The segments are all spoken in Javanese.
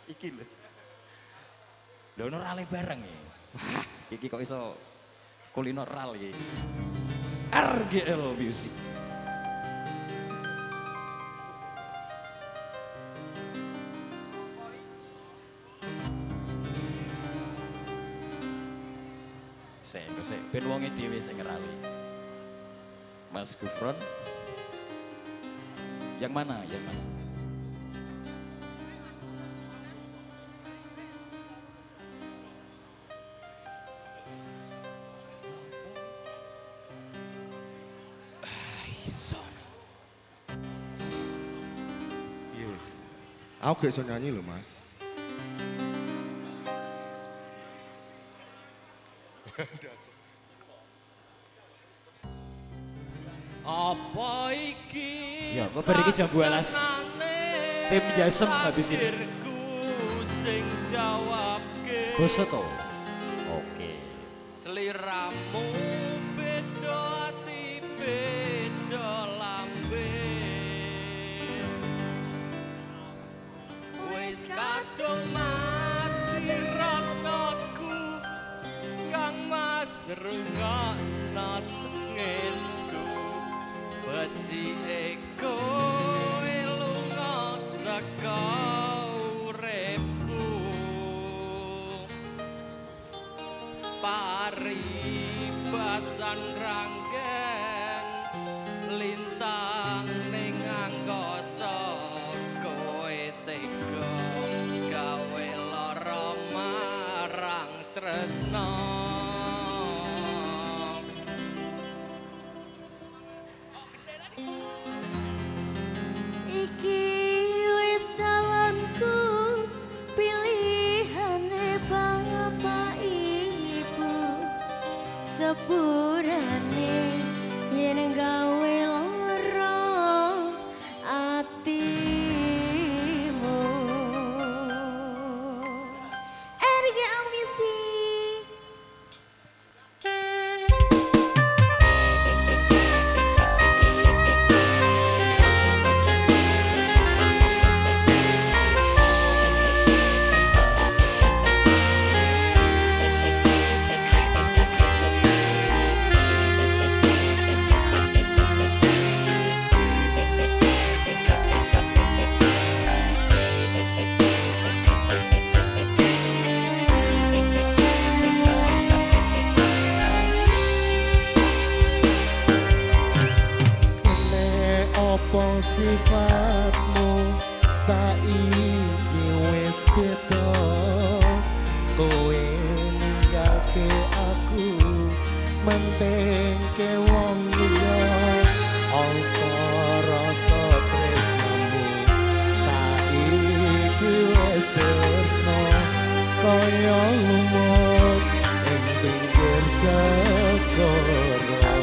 Iki lho. Lho ono rale bareng iki. Wah, iki kok iso kulino ral iki. RGL Music. Sik, ben wonge dhewe sing ngerali. Mas Gufron. Yang mana? Yang mana? Iya. Aku gak iso nyanyi loh, Mas. Apa iki? Ya, kok beri jam 12. Tim Jasem habis ini. Sing jawabke. Boso to. Oke. Sliramu beda ati beda lambe. Wis kadung mati rasaku kang mas rungokno ngesku. Beci eko lunga saka uripku. Paribasan ranggen lintang ning angkasa kowe tega gawe lara marang tresna. Iki wis dalanku pilihane bapak ibu sepurane yen gawe lara atimu. RGL Music. Kene opo sifatmu saiki wis beda. Kowe ninggake aku mentengke wong liya. Apa rasa tresnamu saiki wis resno kaya lumut ing pinggir segara.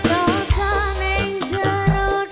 Sasaning jero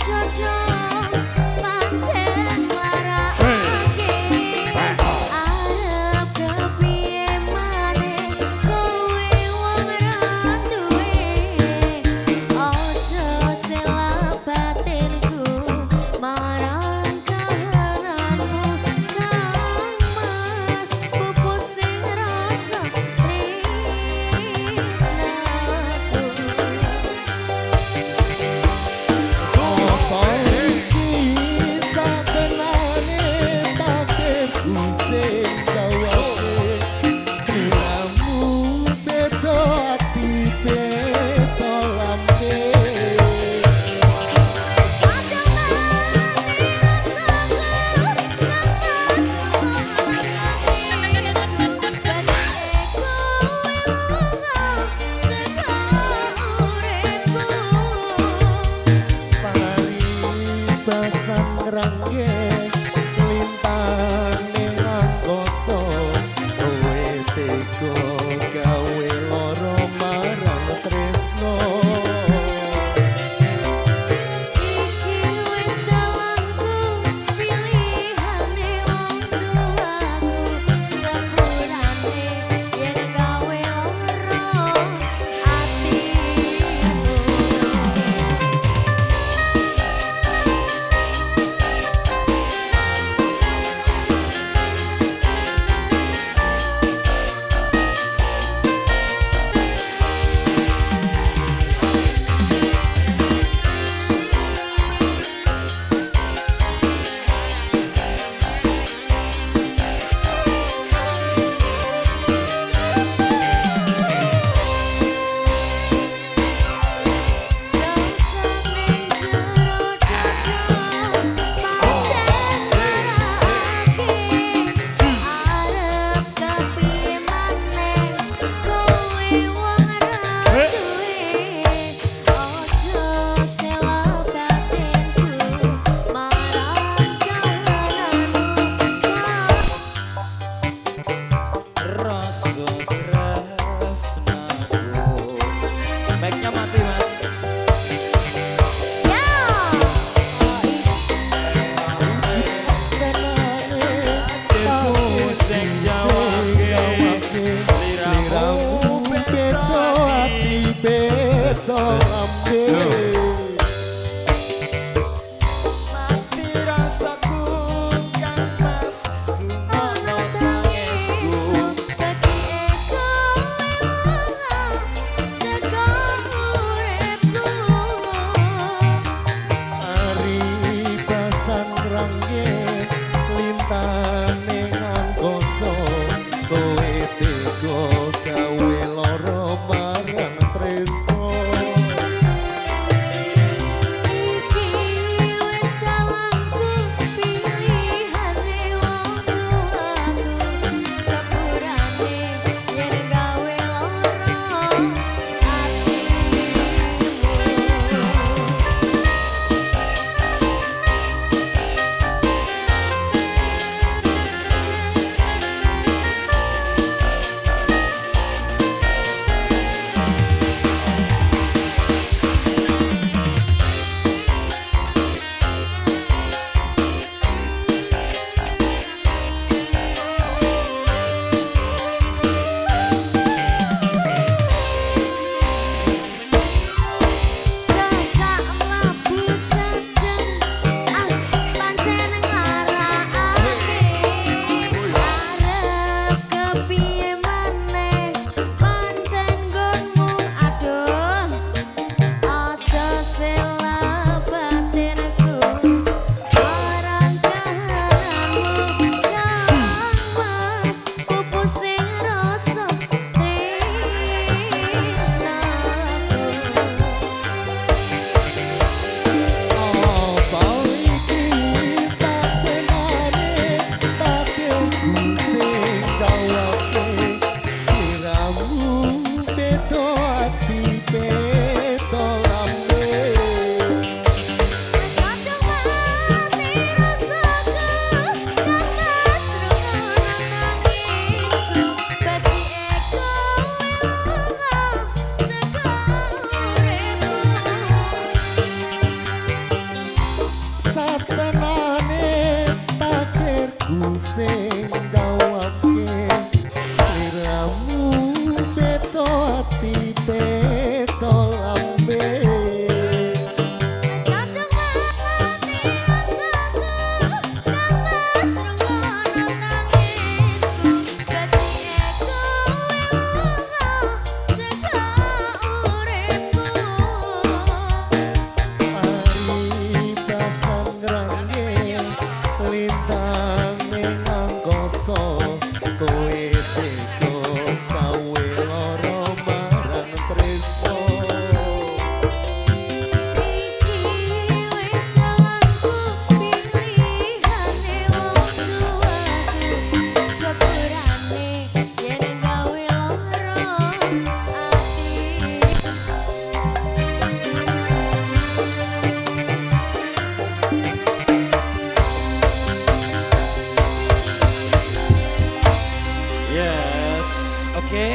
Yes, oke.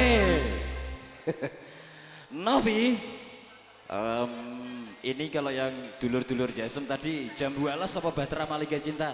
Novi, ini kalau yang dulur-dulur Jasem tadi Jambu Alas apa Batra Malika Cinta?